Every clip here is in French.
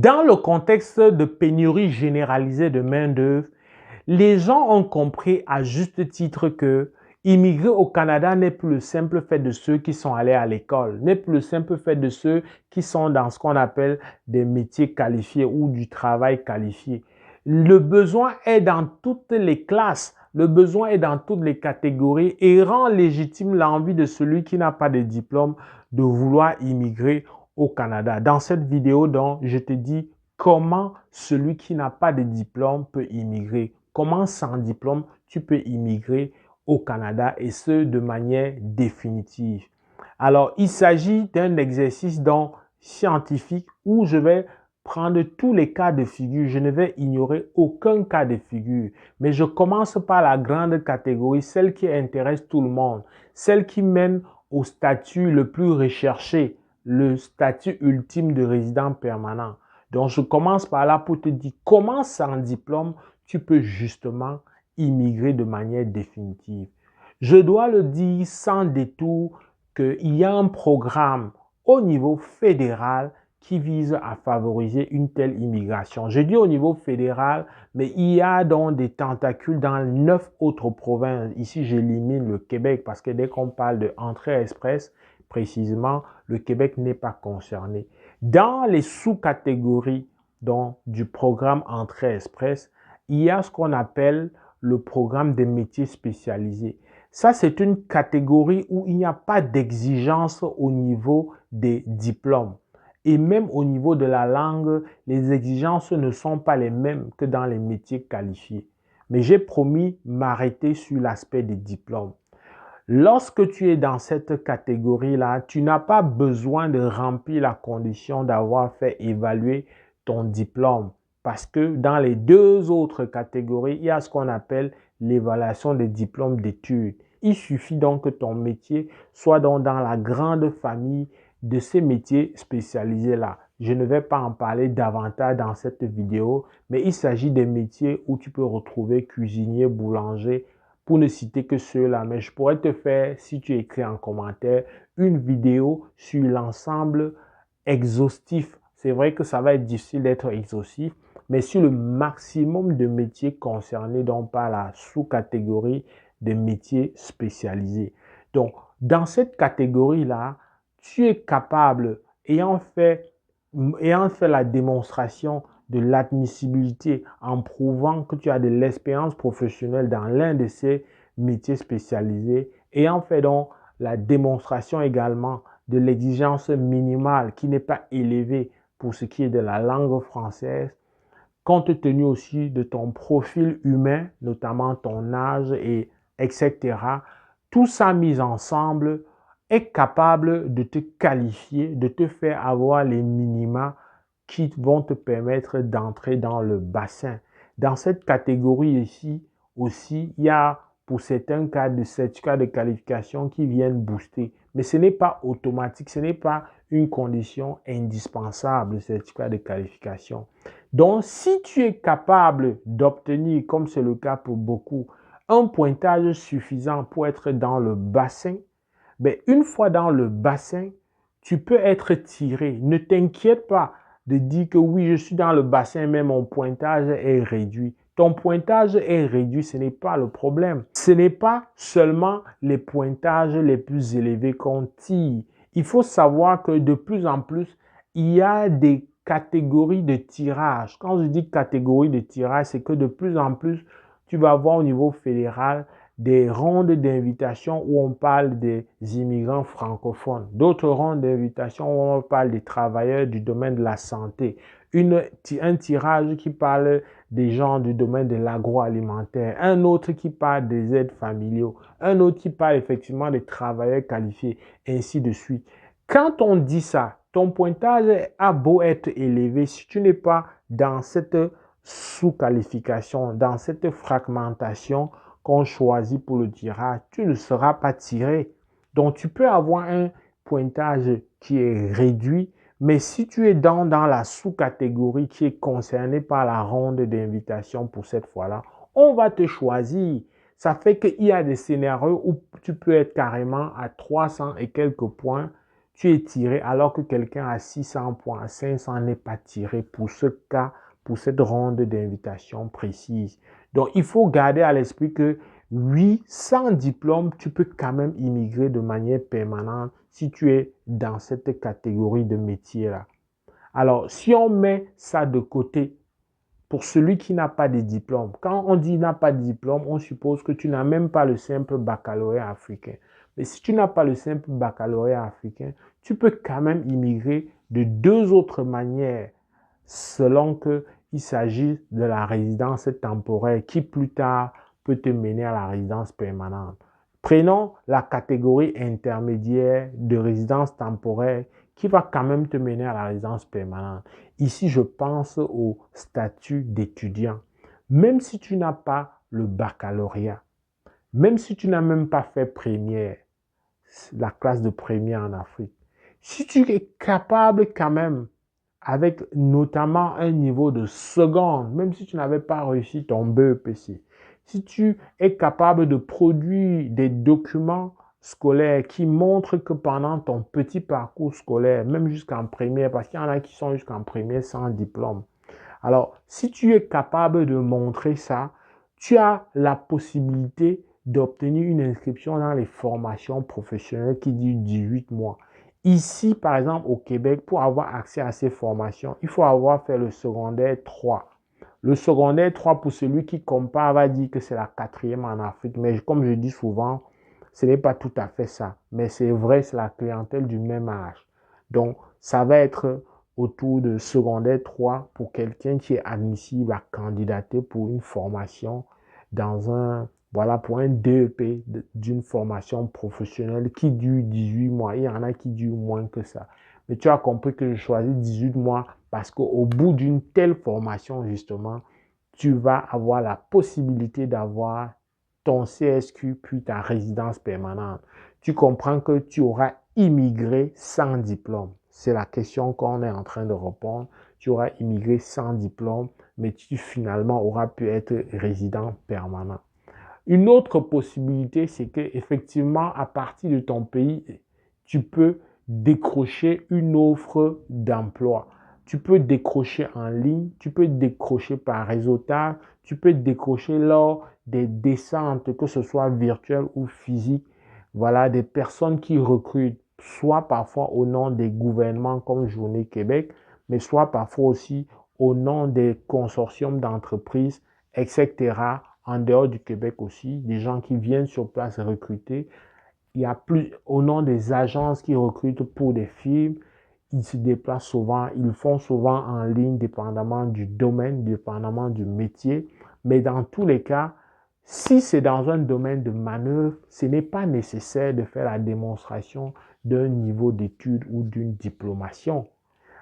Dans le contexte de pénurie généralisée de main-d'œuvre, les gens ont compris à juste titre que immigrer au Canada n'est plus le simple fait de ceux qui sont allés à l'école, n'est plus le simple fait de ceux qui sont dans ce qu'on appelle des métiers qualifiés ou du travail qualifié. Le besoin est dans toutes les classes, le besoin est dans toutes les catégories et rend légitime l'envie de celui qui n'a pas de diplôme de vouloir immigrer au Canada. Dans cette vidéo, donc, je te dis comment celui qui n'a pas de diplôme peut immigrer. Comment sans diplôme, tu peux immigrer au Canada et ce, de manière définitive. Alors, il s'agit d'un exercice donc scientifique où je vais prendre tous les cas de figure. Je ne vais ignorer aucun cas de figure. Mais je commence par la grande catégorie, celle qui intéresse tout le monde, celle qui mène au statut le plus recherché, le statut ultime de résident permanent. Donc, je commence par là pour te dire comment sans diplôme, tu peux justement immigrer de manière définitive. Je dois le dire sans détour qu'il y a un programme au niveau fédéral qui vise à favoriser une telle immigration. Je dis au niveau fédéral, mais il y a donc des tentacules dans 9 autres provinces. Ici, j'élimine le Québec parce que dès qu'on parle de entrée express, précisément, le Québec n'est pas concerné. Dans les sous-catégories du programme entrée express, il y a ce qu'on appelle le programme des métiers spécialisés. Ça, c'est une catégorie où il n'y a pas d'exigence au niveau des diplômes. Et même au niveau de la langue, les exigences ne sont pas les mêmes que dans les métiers qualifiés. Mais j'ai promis m'arrêter sur l'aspect des diplômes. Lorsque tu es dans cette catégorie-là, tu n'as pas besoin de remplir la condition d'avoir fait évaluer ton diplôme. Parce que dans les deux autres catégories, il y a ce qu'on appelle l'évaluation des diplômes d'études. Il suffit donc que ton métier soit donc dans la grande famille de ces métiers spécialisés-là. Je ne vais pas en parler davantage dans cette vidéo, mais il s'agit des métiers où tu peux retrouver cuisinier, boulanger, pour ne citer que ceux-là. Mais je pourrais te faire, si tu écris en commentaire, une vidéo sur l'ensemble exhaustif. C'est vrai que ça va être difficile d'être exhaustif, mais sur le maximum de métiers concernés donc par la sous-catégorie des métiers spécialisés. Donc, dans cette catégorie-là, tu es capable, ayant fait la démonstration de l'admissibilité en prouvant que tu as de l'expérience professionnelle dans l'un de ces métiers spécialisés, ayant fait donc la démonstration également de l'exigence minimale qui n'est pas élevée pour ce qui est de la langue française, compte tenu aussi de ton profil humain, notamment ton âge et etc. Tout ça mis ensemble est capable de te qualifier, de te faire avoir les minima qui vont te permettre d'entrer dans le bassin. Dans cette catégorie ici aussi, il y a pour certains cas de certificats de qualification qui viennent booster. Mais ce n'est pas automatique, ce n'est pas une condition indispensable, le certificat de qualification. Donc, si tu es capable d'obtenir, comme c'est le cas pour beaucoup, un pointage suffisant pour être dans le bassin, ben, une fois dans le bassin, tu peux être tiré. Ne t'inquiète pas de dire que oui, je suis dans le bassin, mais mon pointage est réduit. Ton pointage est réduit, ce n'est pas le problème. Ce n'est pas seulement les pointages les plus élevés qu'on tire. Il faut savoir que de plus en plus, il y a des catégories de tirage. Quand je dis catégorie de tirage, c'est que de plus en plus, tu vas voir au niveau fédéral des rondes d'invitation où on parle des immigrants francophones, d'autres rondes d'invitation où on parle des travailleurs du domaine de la santé, un tirage qui parle des gens du domaine de l'agroalimentaire, un autre qui parle des aides familiaux, un autre qui parle effectivement des travailleurs qualifiés, ainsi de suite. Quand on dit ça, ton pointage a beau être élevé, si tu n'es pas dans cette sous-qualification, dans cette fragmentation qu'on choisit pour le tirage, tu ne seras pas tiré. Donc, tu peux avoir un pointage qui est réduit, mais si tu es dans la sous-catégorie qui est concernée par la ronde d'invitation pour cette fois-là, on va te choisir. Ça fait qu'il y a des scénarios où tu peux être carrément à 300 et quelques points. tu es tiré alors que quelqu'un à 600 points, à 500 n'est pas tiré pour ce cas, pour cette ronde d'invitation précise. Donc, il faut garder à l'esprit que oui, sans diplôme, tu peux quand même immigrer de manière permanente si tu es dans cette catégorie de métier-là. Alors, si on met ça de côté, pour celui qui n'a pas de diplôme, quand on dit n'a pas de diplôme, on suppose que tu n'as même pas le simple baccalauréat africain. Mais si tu n'as pas le simple baccalauréat africain, tu peux quand même immigrer de deux autres manières, selon qu'il s'agit de la résidence temporaire qui plus tard peut te mener à la résidence permanente. Prenons la catégorie intermédiaire de résidence temporaire qui va quand même te mener à la résidence permanente. Ici, je pense au statut d'étudiant. Même si tu n'as pas le baccalauréat, même si tu n'as même pas fait première, la classe de première en Afrique, si tu es capable quand même, avec notamment un niveau de seconde, même si tu n'avais pas réussi ton BEPC, si tu es capable de produire des documents scolaires qui montrent que pendant ton petit parcours scolaire, même jusqu'en première, parce qu'il y en a qui sont jusqu'en première sans diplôme. Alors, si tu es capable de montrer ça, tu as la possibilité d'obtenir une inscription dans les formations professionnelles qui durent 18 mois. Ici, par exemple, au Québec, pour avoir accès à ces formations, il faut avoir fait le secondaire 3. Le secondaire 3, pour celui qui compare, va dire que c'est la quatrième en Afrique. Mais comme je dis souvent, ce n'est pas tout à fait ça. Mais c'est vrai, c'est la clientèle du même âge. Donc, ça va être autour de secondaire 3 pour quelqu'un qui est admissible à candidater pour une formation dans pour un DEP d'une formation professionnelle qui dure 18 mois. Il y en a qui durent moins que ça. Mais tu as compris que je choisis 18 mois parce qu'au bout d'une telle formation, justement, tu vas avoir la possibilité d'avoir ton CSQ puis ta résidence permanente. Tu comprends que tu auras immigré sans diplôme. C'est la question qu'on est en train de répondre. Tu auras immigré sans diplôme, mais tu finalement auras pu être résident permanent. Une autre possibilité, c'est que effectivement, à partir de ton pays, tu peux décrocher une offre d'emploi. Tu peux décrocher en ligne, tu peux décrocher par réseautage, tu peux décrocher lors des descentes, que ce soit virtuelles ou physiques. Voilà, des personnes qui recrutent, soit parfois au nom des gouvernements comme Journée Québec, mais soit parfois aussi au nom des consortiums d'entreprises, etc., en dehors du Québec aussi, des gens qui viennent sur place recruter. Il y a plus, au nom des agences qui recrutent pour des firmes, ils se déplacent souvent, ils font souvent en ligne, dépendamment du domaine, dépendamment du métier. Mais dans tous les cas, si c'est dans un domaine de manœuvre, ce n'est pas nécessaire de faire la démonstration d'un niveau d'études ou d'une diplomation.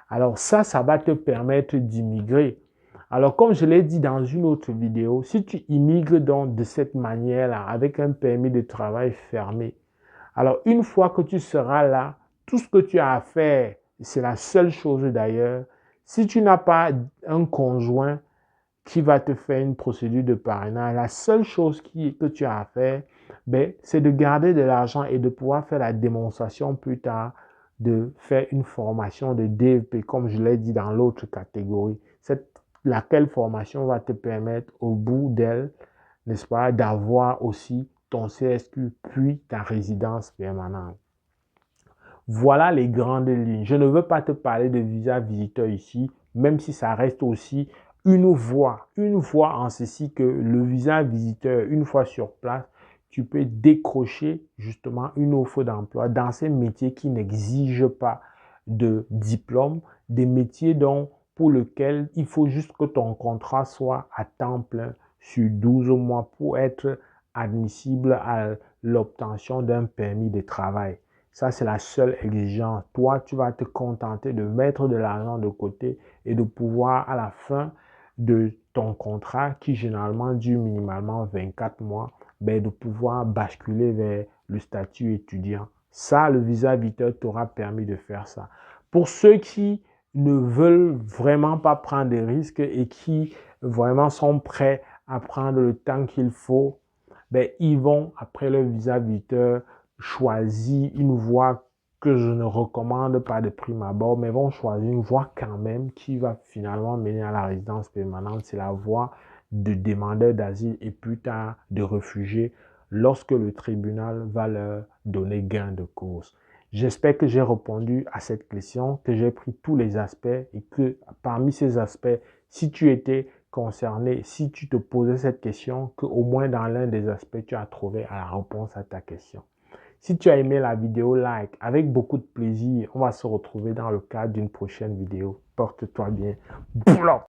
Alors ça va te permettre d'immigrer. Alors, comme je l'ai dit dans une autre vidéo, si tu immigres donc de cette manière-là, avec un permis de travail fermé, alors une fois que tu seras là, tout ce que tu as à faire, c'est la seule chose d'ailleurs, si tu n'as pas un conjoint qui va te faire une procédure de parrainage, la seule chose que tu as à faire, c'est de garder de l'argent et de pouvoir faire la démonstration plus tard de faire une formation de DEP, comme je l'ai dit dans l'autre catégorie. Laquelle formation va te permettre au bout d'elle, n'est-ce pas, d'avoir aussi ton CSQ puis ta résidence permanente. Voilà les grandes lignes. Je ne veux pas te parler de visa visiteur ici, même si ça reste aussi une voie en ceci que le visa visiteur, une fois sur place, tu peux décrocher justement une offre d'emploi dans ces métiers qui n'exigent pas de diplôme, des métiers dont pour lequel il faut juste que ton contrat soit à temps plein sur 12 mois pour être admissible à l'obtention d'un permis de travail. Ça, c'est la seule exigence. Toi, tu vas te contenter de mettre de l'argent de côté et de pouvoir, à la fin de ton contrat, qui généralement dure minimalement 24 mois, de pouvoir basculer vers le statut étudiant. Ça, le visa visiteur t'aura permis de faire ça. Pour ceux qui ne veulent vraiment pas prendre des risques et qui vraiment sont prêts à prendre le temps qu'il faut, ils vont, après le visa visiteur, choisir une voie que je ne recommande pas de prime abord, mais vont choisir une voie quand même qui va finalement mener à la résidence permanente. C'est la voie de demandeur d'asile et plus tard de réfugiés lorsque le tribunal va leur donner gain de cause. J'espère que j'ai répondu à cette question, que j'ai pris tous les aspects et que parmi ces aspects, si tu étais concerné, si tu te posais cette question, qu'au moins dans l'un des aspects, tu as trouvé la réponse à ta question. Si tu as aimé la vidéo, like. Avec beaucoup de plaisir, on va se retrouver dans le cadre d'une prochaine vidéo. Porte-toi bien. Boulotte!